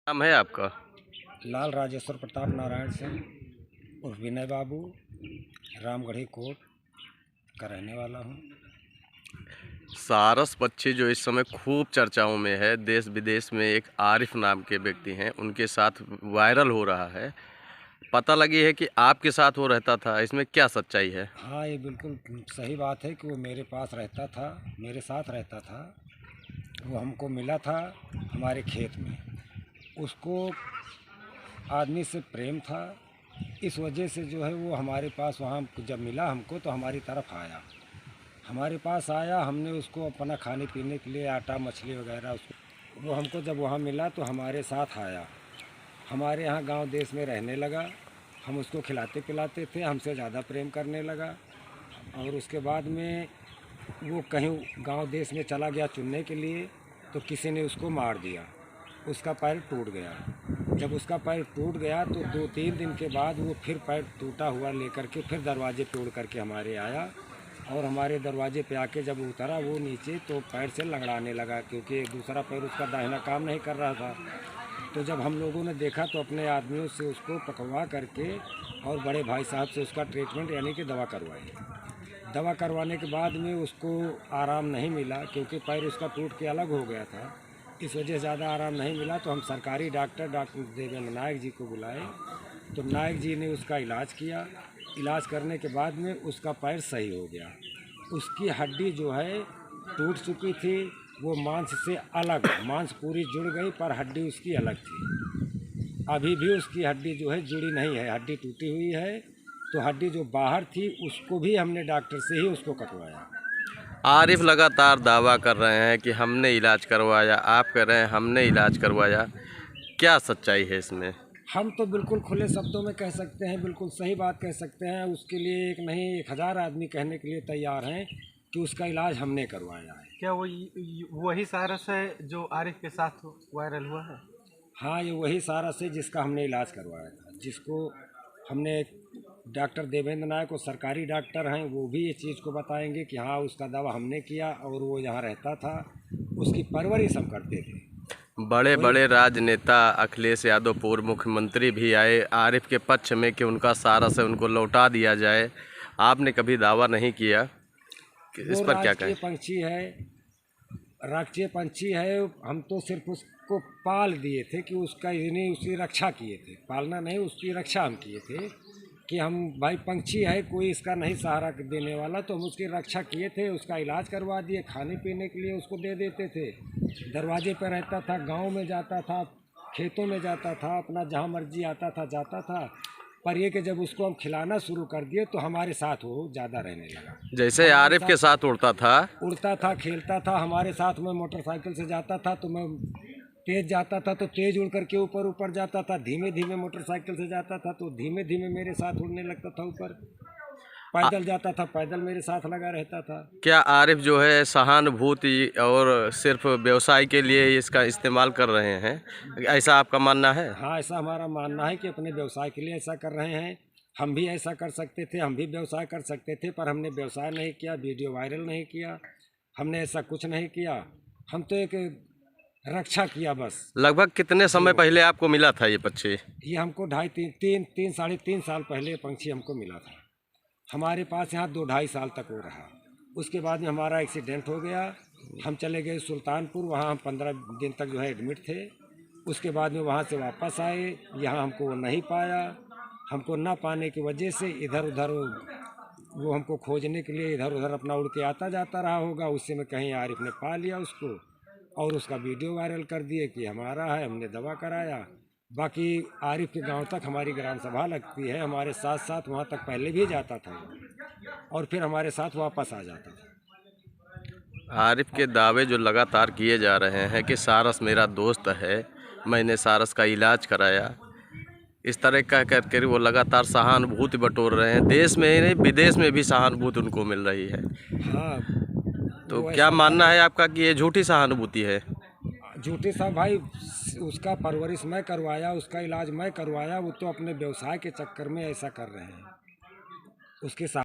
नाम है आपका? लाल राजेश्वर प्रताप नारायण सिंह उर्फ विनय बाबू, रामगढ़ी कोट का रहने वाला हूँ। सारस पक्षी जो इस समय खूब चर्चाओं में है, देश विदेश में एक आरिफ नाम के व्यक्ति हैं, उनके साथ वायरल हो रहा है। पता लगी है कि आपके साथ वो रहता था, इसमें क्या सच्चाई है? हाँ, ये बिल्कुल सही बात है कि वो मेरे पास रहता था, मेरे साथ रहता था। वो हमको मिला था हमारे खेत में। उसको आदमी से प्रेम था, इस वजह से जो है वो हमारे पास वहाँ जब मिला हमको तो हमारी तरफ आया। हमारे पास आया, हमने उसको अपना खाने पीने के लिए आटा मछली वगैरह उसको, वो हमको जब वहाँ मिला तो हमारे साथ आया। हमारे यहाँ गांव देश में रहने लगा। हम उसको खिलाते पिलाते थे, हमसे ज़्यादा प्रेम करने लगा। और उसके बाद में वो कहीं गांव देश में चला गया चुनने के लिए, तो किसी ने उसको मार दिया। उसका पैर टूट गया। जब उसका पैर टूट गया तो 2-3 दिन के बाद वो फिर पैर टूटा हुआ लेकर के फिर दरवाजे पे उड़ करके हमारे आया। और हमारे दरवाजे पे आके जब उतरा वो नीचे, तो पैर से लंगड़ाने लगा, क्योंकि दूसरा पैर उसका दाहिना काम नहीं कर रहा था। तो जब हम लोगों ने देखा तो अपने आदमियों से उसको पकड़वा करके और बड़े भाई साहब से उसका ट्रीटमेंट यानी कि दवा करवाई। दवा करवाने के बाद में उसको आराम नहीं मिला, क्योंकि पैर उसका टूट के अलग हो गया था। इस वजह से ज़्यादा आराम नहीं मिला, तो हम सरकारी डॉक्टर देवेंद्र नायक जी को बुलाए। तो नायक जी ने उसका इलाज किया। इलाज करने के बाद में उसका पैर सही हो गया। उसकी हड्डी जो है टूट चुकी थी, वो मांस से अलग, मांस पूरी जुड़ गई पर हड्डी उसकी अलग थी। अभी भी उसकी हड्डी जो है जुड़ी नहीं है, हड्डी टूटी हुई है। तो हड्डी जो बाहर थी उसको भी हमने डॉक्टर से ही उसको कटवाया। आरिफ लगातार दावा कर रहे हैं कि हमने इलाज करवाया, आप कह रहे हैं हमने इलाज करवाया। क्या सच्चाई है इसमें? हम तो बिल्कुल खुले शब्दों में कह सकते हैं, बिल्कुल सही बात कह सकते हैं। उसके लिए एक नहीं 1000 आदमी कहने के लिए तैयार हैं कि उसका इलाज हमने करवाया है। क्या वो वही सारस है जो आरिफ के साथ वायरल हुआ है? हाँ, ये वही सारा से जिसका हमने इलाज करवाया था, जिसको हमने डॉक्टर देवेंद्र नायक, वो सरकारी डॉक्टर हैं, वो भी इस चीज़ को बताएंगे कि हाँ उसका दवा हमने किया और वो यहाँ रहता था, उसकी परवरिश हम करते थे। बड़े बड़े राजनेता अखिलेश यादव पूर्व मुख्यमंत्री भी आए आरिफ के पक्ष में कि उनका सारा से उनको लौटा दिया जाए। आपने कभी दावा नहीं किया कि इस वो पर क्या राष्ट्रीय कहें? पंछी है, राष्ट्रीय पंछी है। हम तो सिर्फ उसको पाल दिए थे कि उसका यानी उसकी रक्षा किए थे, पालना नहीं, उसकी रक्षा हम किए थे कि हम भाई पंछी है, कोई इसका नहीं सहारा देने वाला, तो हम उसकी रक्षा किए थे। उसका इलाज करवा दिए, खाने पीने के लिए उसको दे देते थे। दरवाजे पर रहता था, गांव में जाता था, खेतों में जाता था, अपना जहाँ मर्जी आता था जाता था। पर ये कि जब उसको हम खिलाना शुरू कर दिए तो हमारे साथ वो ज़्यादा रहने लगा। जैसे हमारे आरिफ के साथ उड़ता था। उड़ता था, खेलता था हमारे साथ में। मोटरसाइकिल से जाता था तो मैं तेज़ जाता था तो तेज़ उड़ करके ऊपर ऊपर जाता था, धीमे धीमे मोटरसाइकिल से जाता था तो धीमे धीमे मेरे साथ उड़ने लगता था ऊपर। पैदल जाता था, पैदल मेरे साथ लगा रहता था। क्या आरिफ जो है सहानुभूति और सिर्फ व्यवसाय के लिए इसका इस्तेमाल कर रहे हैं, ऐसा आपका मानना है? हाँ, ऐसा हमारा मानना है कि अपने व्यवसाय के लिए ऐसा कर रहे हैं। हम भी ऐसा कर सकते थे, हम भी व्यवसाय कर सकते थे, पर हमने व्यवसाय नहीं किया, वीडियो वायरल नहीं किया, हमने ऐसा कुछ नहीं किया। हम तो एक रक्षा किया बस। लगभग कितने समय पहले आपको मिला था ये पक्षी? ये हमको 3.5 साढ़े 3 साल पहले पंछी हमको मिला था। हमारे पास यहाँ 2-2.5 साल तक वो रहा। उसके बाद में हमारा एक्सीडेंट हो गया, हम चले गए सुल्तानपुर, वहाँ हम 15 दिन तक जो है एडमिट थे। उसके बाद में वहाँ से वापस आए, यहाँ हमको वो नहीं पाया। हमको ना पाने की वजह से इधर उधर वो हमको खोजने के लिए इधर उधर अपना उड़ के आता जाता रहा होगा। उससे में कहीं आरिफ ने पा लिया उसको और उसका वीडियो वायरल कर दिए कि हमारा है, हमने दवा कराया। बाकी आरिफ के गांव तक हमारी ग्राम सभा लगती है, हमारे साथ साथ वहाँ तक पहले भी जाता था और फिर हमारे साथ वापस आ जाता था। आरिफ के दावे जो लगातार किए जा रहे हैं कि सारस मेरा दोस्त है, मैंने सारस का इलाज कराया, इस तरह का करके वो लगातार सहानुभूति बटोर रहे हैं। देश में ही नहीं विदेश में भी सहानुभूति उनको मिल रही है। हाँ, तो वो क्या ऐसा मानना है आपका कि ये झूठी सहानुभूति है? झूठे साहब भाई, उसका परवरिश मैं करवाया, उसका इलाज मैं करवाया, वो तो अपने व्यवसाय के चक्कर में ऐसा कर रहे हैं। उसके साथ